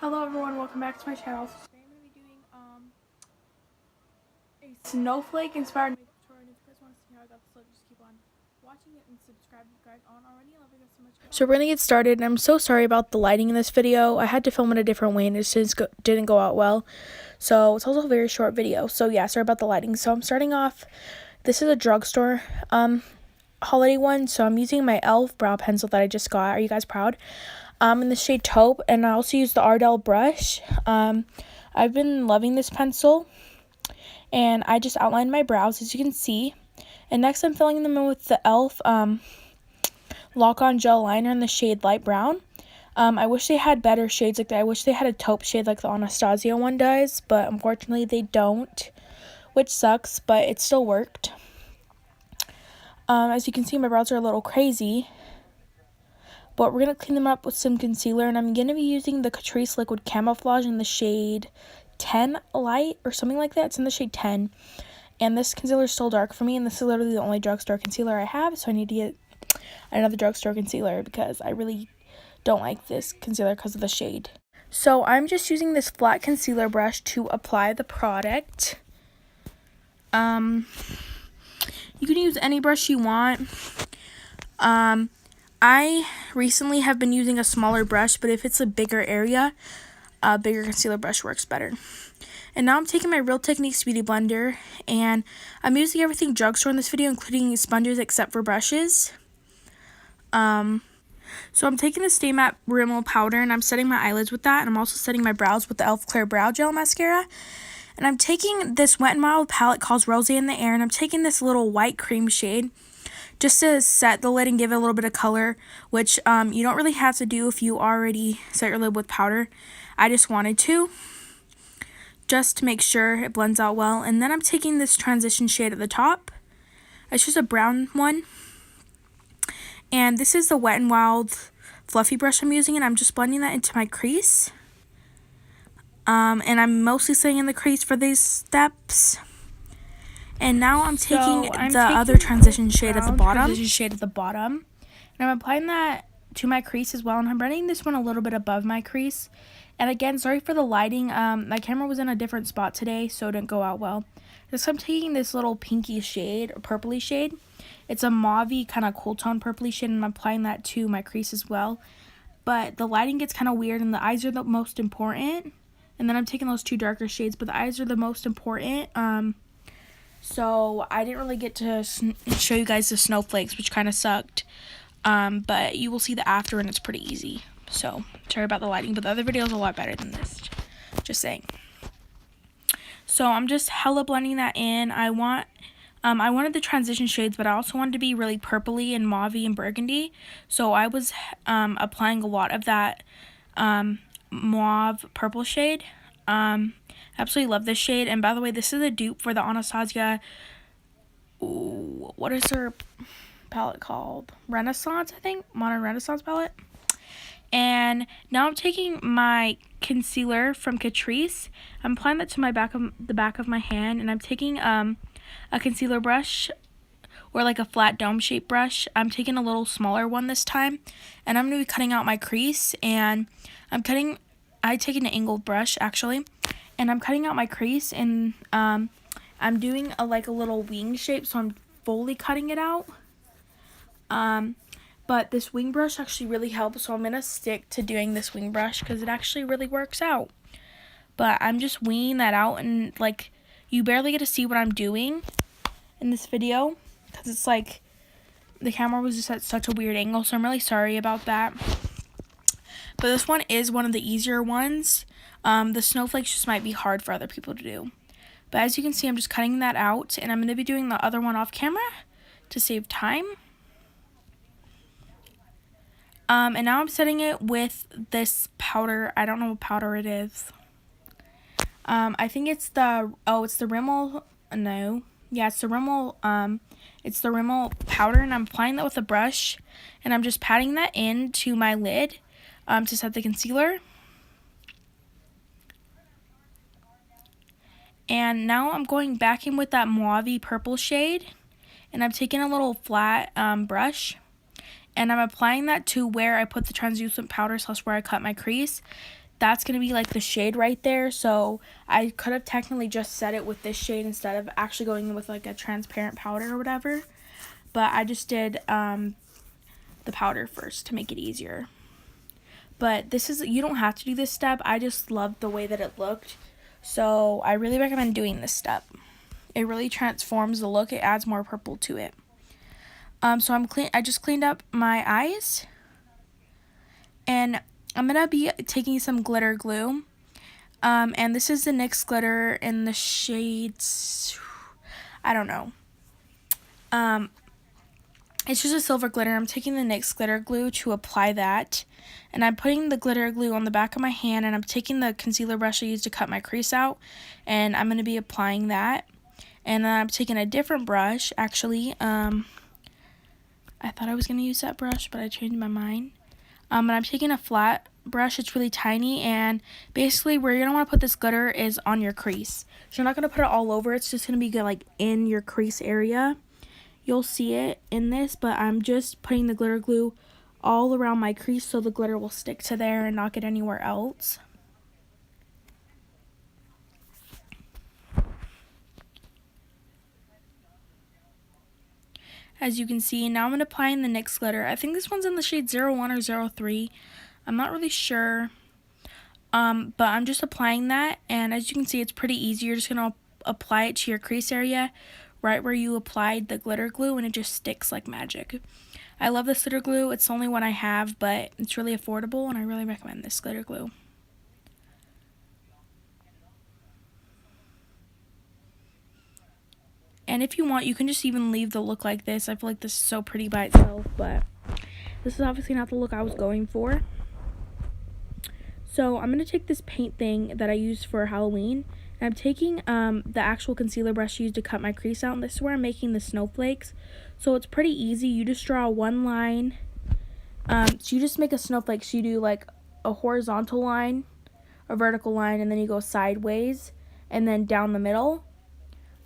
Hello everyone, welcome back to my channel. So today I'm going to be doing a snowflake inspired makeup tutorial. And if you guys want to see how I got this look, just keep on watching it and subscribe if you guys aren't already. I love you guys so much. So we're going to get started, and I'm so sorry about the lighting in this video. I had to film it a different way and it just didn't go out well. So it's also a very short video. So yeah, sorry about the lighting. So I'm starting off, this is a drugstore holiday one. So I'm using my e.l.f. brow pencil that I just got. Are you guys proud? In the shade taupe, and I also use the Ardell brush. I've been loving this pencil, and I just outlined my brows, as you can see. And next I'm filling them in with the e.l.f. Lock-on gel liner in the shade light brown. I wish they had better shades like that. I wish they had a taupe shade like the Anastasia one does, but unfortunately they don't, which sucks, but it still worked. As you can see, my brows are a little crazy, but we're going to clean them up with some concealer, and I'm going to be using the Catrice Liquid Camouflage in the shade 10 Light or something like that. It's in the shade 10, and this concealer is still dark for me, and this is literally the only drugstore concealer I have, so I need to get another drugstore concealer because I really don't like this concealer because of the shade. So I'm just using this flat concealer brush to apply the product. You can use any brush you want. I recently have been using a smaller brush, but if it's a bigger area, a bigger concealer brush works better. And now I'm taking my Real Techniques Beauty Blender, and I'm using everything drugstore in this video, including sponges except for brushes. So I'm taking the Stay Matte Rimmel powder, and I'm setting my eyelids with that, and I'm also setting my brows with the e.l.f. Clear Brow Gel Mascara. And I'm taking this Wet n Wild palette called Rosé in the Air, and I'm taking this little white cream shade just to set the lid and give it a little bit of color, which you don't really have to do if you already set your lid with powder. I just wanted to, just to make sure it blends out well. And then I'm taking this transition shade at the top. It's just a brown one. And this is the Wet n Wild fluffy brush I'm using, and I'm just blending that into my crease. And I'm mostly staying in the crease for these steps. And now I'm taking the other transition shade at the bottom. And I'm applying that to my crease as well. And I'm running this one a little bit above my crease. And again, sorry for the lighting. My camera was in a different spot today, so it didn't go out well. So I'm taking this little pinky shade, or purpley shade. It's a mauve-y, kind of cool tone purpley shade, and I'm applying that to my crease as well. But the lighting gets kind of weird, and the eyes are the most important. And then I'm taking those two darker shades, but the eyes are the most important. So I didn't really get to show you guys the snowflakes, which kind of sucked. But you will see the after, and it's pretty easy. So sorry about the lighting, but the other video is a lot better than this. Just saying. So I'm just hella blending that in. I wanted the transition shades, but I also wanted to be really purpley and mauve-y and burgundy. So I was applying a lot of that mauve purple shade. Absolutely love this shade. And by the way, this is a dupe for the Anastasia, what is her palette called? Renaissance, I think. Modern Renaissance palette. And now I'm taking my concealer from Catrice. I'm applying that to the back of my hand, and I'm taking a concealer brush, or like a flat dome shaped brush. I'm taking a little smaller one this time, and I'm going to be cutting out my crease. And I take an angled brush actually, and I'm cutting out my crease, and I'm doing a little wing shape, so I'm fully cutting it out. But this wing brush actually really helps, so I'm going to stick to doing this wing brush because it actually really works out. But I'm just winging that out, and you barely get to see what I'm doing in this video because it's the camera was just at such a weird angle, so I'm really sorry about that. But this one is one of the easier ones. The snowflakes just might be hard for other people to do. But as you can see, I'm just cutting that out, and I'm going to be doing the other one off camera to save time. And now I'm setting it with this powder. I don't know what powder it is. I think it's it's the Rimmel. No. Yeah, it's the Rimmel. It's the Rimmel powder, and I'm applying that with a brush, and I'm just patting that into my lid to set the concealer. And now I'm going back in with that mauve purple shade, and I'm taking a little flat brush, and I'm applying that to where I put the translucent powder / where I cut my crease. that's going to be like the shade right there. So I could have technically just set it with this shade instead of actually going in with like a transparent powder or whatever. But I just did the powder first to make it easier. But this is, you don't have to do this step. I just loved the way that it looked. So I really recommend doing this step. It really transforms the look. It adds more purple to it. So I just cleaned up my eyes. And I'm going to be taking some glitter glue. And this is the NYX glitter in the shades, I don't know. It's just a silver glitter. I'm taking the NYX glitter glue to apply that. And I'm putting the glitter glue on the back of my hand. And I'm taking the concealer brush I used to cut my crease out. And I'm going to be applying that. And then I'm taking a different brush, actually. I thought I was going to use that brush, but I changed my mind. And I'm taking a flat brush. It's really tiny, and basically where you're going to want to put this glitter is on your crease. So you're not going to put it all over. It's just going to be good, like in your crease area. You'll see it in this, but I'm just putting the glitter glue all around my crease so the glitter will stick to there and not get anywhere else. As you can see, now I'm applying the NYX glitter. I think this one's in the shade 01 or 03. I'm not really sure. But I'm just applying that. And as you can see, it's pretty easy. You're just going to apply it to your crease area right where you applied the glitter glue, and it just sticks like magic. I love this glitter glue. It's the only one I have, but it's really affordable, and I really recommend this glitter glue. And if you want, you can just even leave the look like this. I feel like this is so pretty by itself, but this is obviously not the look I was going for. So I'm going to take this paint thing that I used for Halloween, and I'm taking the actual concealer brush I used to cut my crease out, and this is where I'm making the snowflakes. So it's pretty easy. You just draw one line. So you just make a snowflake. So you do like a horizontal line, a vertical line, and then you go sideways, and then down the middle.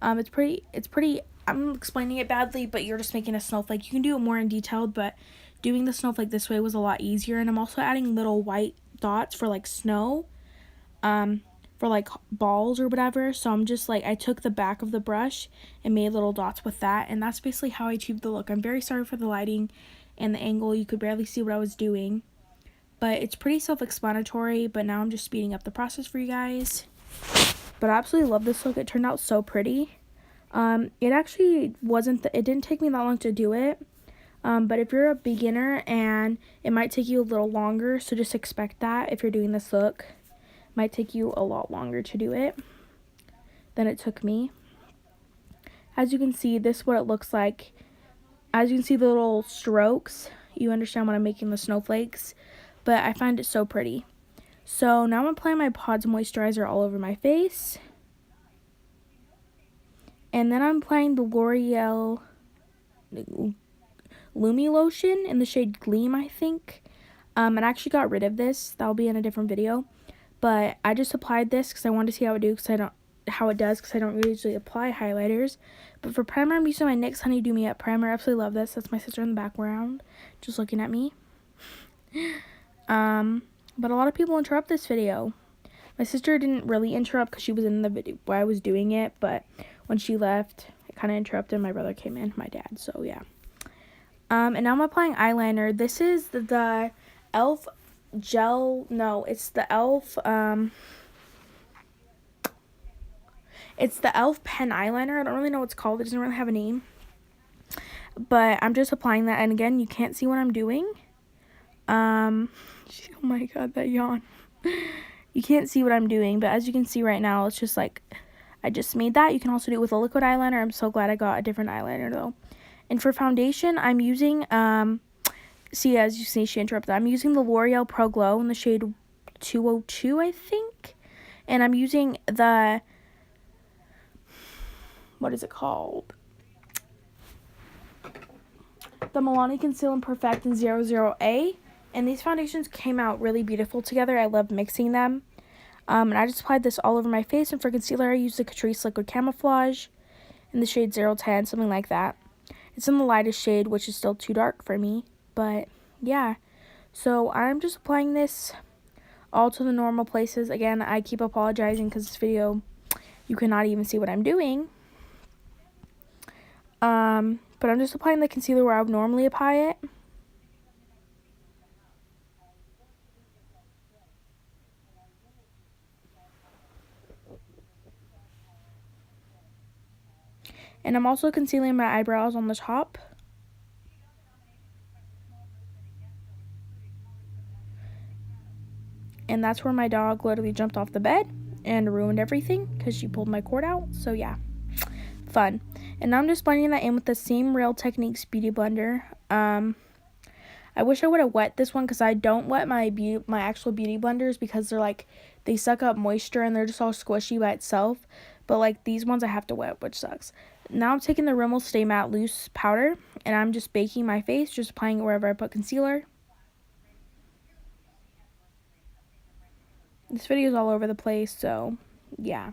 It's pretty, I'm explaining it badly, but you're just making a snowflake. You can do it more in detail, but doing the snowflake this way was a lot easier. And I'm also adding little white dots for like snow, for like balls or whatever. So I'm just like, I took the back of the brush and made little dots with that. And that's basically how I achieved the look. I'm very sorry for the lighting and the angle. You could barely see what I was doing, but it's pretty self-explanatory. But now I'm just speeding up the process for you guys. But I absolutely love this look. It turned out so pretty. It actually wasn't, it didn't take me that long to do it. But if you're a beginner, and it might take you a little longer, so just expect that if you're doing this look. It might take you a lot longer to do it than it took me. As you can see, this is what it looks like. As you can see the little strokes, you understand when I'm making the snowflakes. But I find it so pretty. So now I'm applying my Pods moisturizer all over my face. And then I'm applying the L'Oreal Lumi lotion in the shade Gleam, I think. And I actually got rid of this. That'll be in a different video. But I just applied this because I wanted to see how it does, because I don't really usually apply highlighters. But for primer, I'm using my NYX Honeydew Me Up primer. I absolutely love this. That's my sister in the background, just looking at me. But a lot of people interrupt this video. My sister didn't really interrupt because she was in the video while I was doing it, but when she left, it kind of interrupted. My brother came in, my dad, so yeah. And now I'm applying eyeliner. This is the e.l.f. gel, no, it's the e.l.f. It's the e.l.f. pen eyeliner. I don't really know what it's called. It doesn't really have a name. But I'm just applying that, and again, you can't see what I'm doing. Oh my god, that yawn. You can't see what I'm doing, but as you can see right now, it's just like, I just made that. You can also do it with a liquid eyeliner. I'm so glad I got a different eyeliner though. And for foundation, I'm using, see, as you see, she interrupted. I'm using the L'Oreal Pro Glow in the shade 202, I think. And I'm using the, what is it called? The Milani Conceal and Perfect in 00A. And these foundations came out really beautiful together. I love mixing them. And I just applied this all over my face. And for concealer, I used the Catrice Liquid Camouflage in the shade 010, something like that. It's in the lightest shade, which is still too dark for me. But, yeah. So, I'm just applying this all to the normal places. Again, I keep apologizing because this video, you cannot even see what I'm doing. But I'm just applying the concealer where I would normally apply it. And I'm also concealing my eyebrows on the top. And that's where my dog literally jumped off the bed and ruined everything because she pulled my cord out. So yeah, fun. And now I'm just blending that in with the same Real Techniques Beauty Blender. I wish I would have wet this one because I don't wet my actual beauty blenders because they suck up moisture and they're just all squishy by itself. But like these ones I have to wet, which sucks. Now I'm taking the Rimmel Stay Matte Loose powder and I'm just baking my face, just applying it wherever I put concealer. This video is all over the place, so yeah.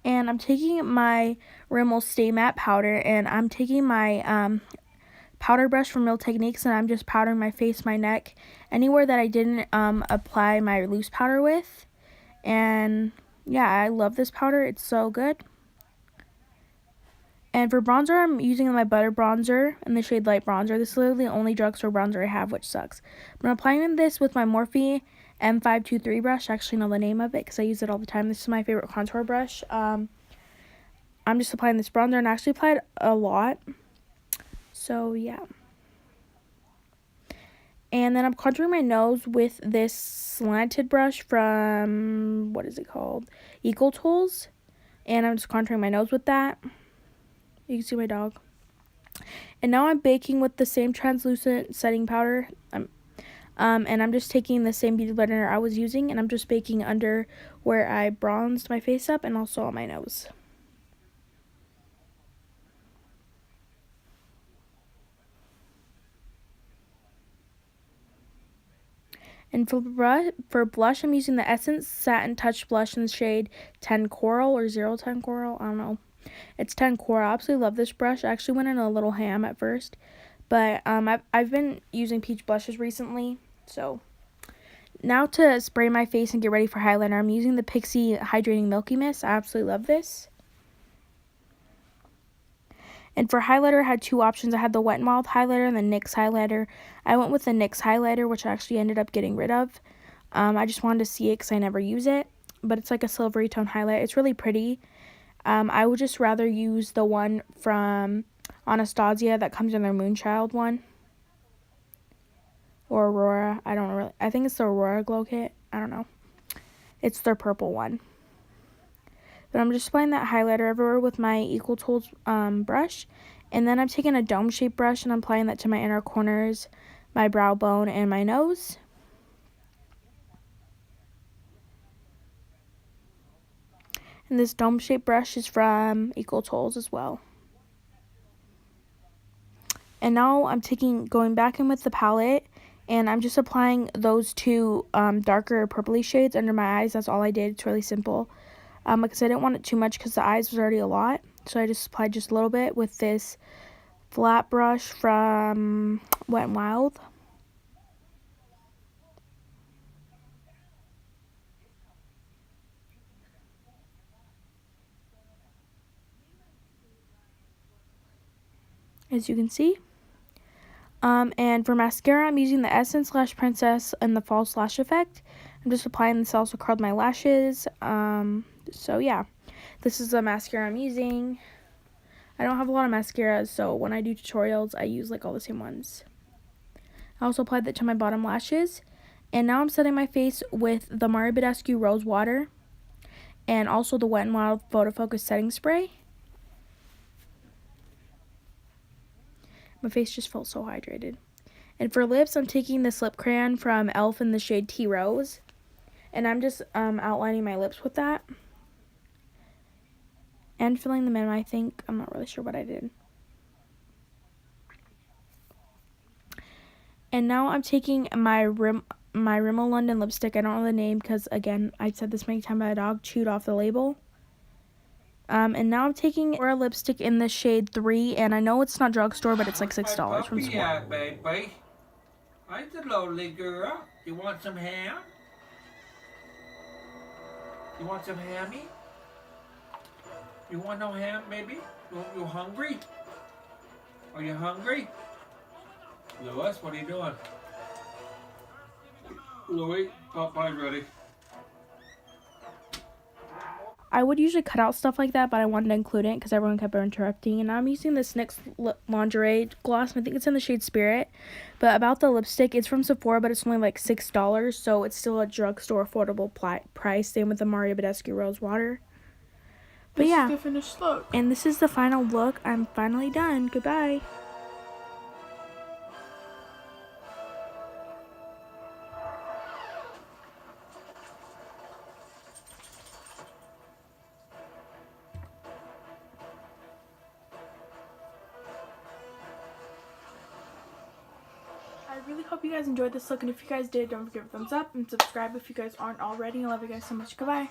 And I'm taking my Rimmel Stay Matte powder and I'm taking my powder brush from Real Techniques and I'm just powdering my face, my neck, anywhere that I didn't apply my loose powder with. And yeah, I love this powder. It's so good. And for bronzer, I'm using my Butter Bronzer in the shade Light Bronzer. This is literally the only drugstore bronzer I have, which sucks. But I'm applying this with my Morphe M523 brush. I actually know the name of it because I use it all the time. This is my favorite contour brush. I'm just applying this bronzer and I actually applied a lot. So yeah. And then I'm contouring my nose with this slanted brush from, what is it called? Eco Tools. And I'm just contouring my nose with that. You can see my dog. And now I'm baking with the same translucent setting powder. And I'm just taking the same beauty blender I was using. And I'm just baking under where I bronzed my face up and also on my nose. And for blush, I'm using the Essence Satin Touch Blush in the shade 10 Coral or 010 Coral. I don't know. It's 10 Coral. I absolutely love this brush. I actually went in a little ham at first. But I've been using peach blushes recently. So now to spray my face and get ready for highlighter, I'm using the Pixie Hydrating Milky Mist. I absolutely love this. And for highlighter, I had two options. I had the Wet n Wild highlighter and the NYX highlighter. I went with the NYX highlighter, which I actually ended up getting rid of. I just wanted to see it because I never use it. But it's like a silvery tone highlight. It's really pretty. I would just rather use the one from Anastasia that comes in their Moonchild one. Or Aurora. I think it's the Aurora Glow Kit. I don't know. It's their purple one. But I'm just applying that highlighter everywhere with my Eco Tools brush. And then I'm taking a dome shape brush and I'm applying that to my inner corners, my brow bone, and my nose. And this dome shape brush is from Eco Tools as well. And now I'm going back in with the palette. And I'm just applying those two darker purpley shades under my eyes. That's all I did. It's really simple. Because I didn't want it too much because the eyes was already a lot. So I just applied just a little bit with this flat brush from Wet n Wild. As you can see. And for mascara, I'm using the Essence Lash Princess and the False Lash Effect. I'm just applying this, also curled my lashes. So yeah, this is the mascara I'm using. I don't have a lot of mascaras, so when I do tutorials, I use like all the same ones. I also applied that to my bottom lashes. And now I'm setting my face with the Mario Badescu Rose Water and also the Wet n Wild Photo Focus Setting Spray. My face just felt so hydrated. And for lips, I'm taking this lip crayon from e.l.f. in the shade Tea Rose. And I'm just outlining my lips with that. And filling them in, I think. I'm not really sure what I did. And now I'm taking my Rimmel London lipstick. I don't know the name because, again, I've said this many times, my dog chewed off the label. And now I'm taking a lipstick in the shade 3, and I know it's not drugstore, but it's like $6 from Sephora. Baby. Hi, the lovely girl. You want some ham? You want some hammy? You want no ham, baby? You hungry? Are you hungry? Louis, what are you doing? Louis, Popeye's ready. I would usually cut out stuff like that, but I wanted to include it because everyone kept interrupting. And now I'm using this NYX lingerie gloss, and I think it's in the shade Spirit. But about the lipstick, it's from Sephora, but it's only like $6, so it's still a drugstore affordable price. Same with the Mario Badescu Rose Water. But this yeah, is the finished look. And this is the final look. I'm finally done. Goodbye. I really hope you guys enjoyed this look, and if you guys did, don't forget to give a thumbs up and subscribe if you guys aren't already. I love you guys so much. Goodbye.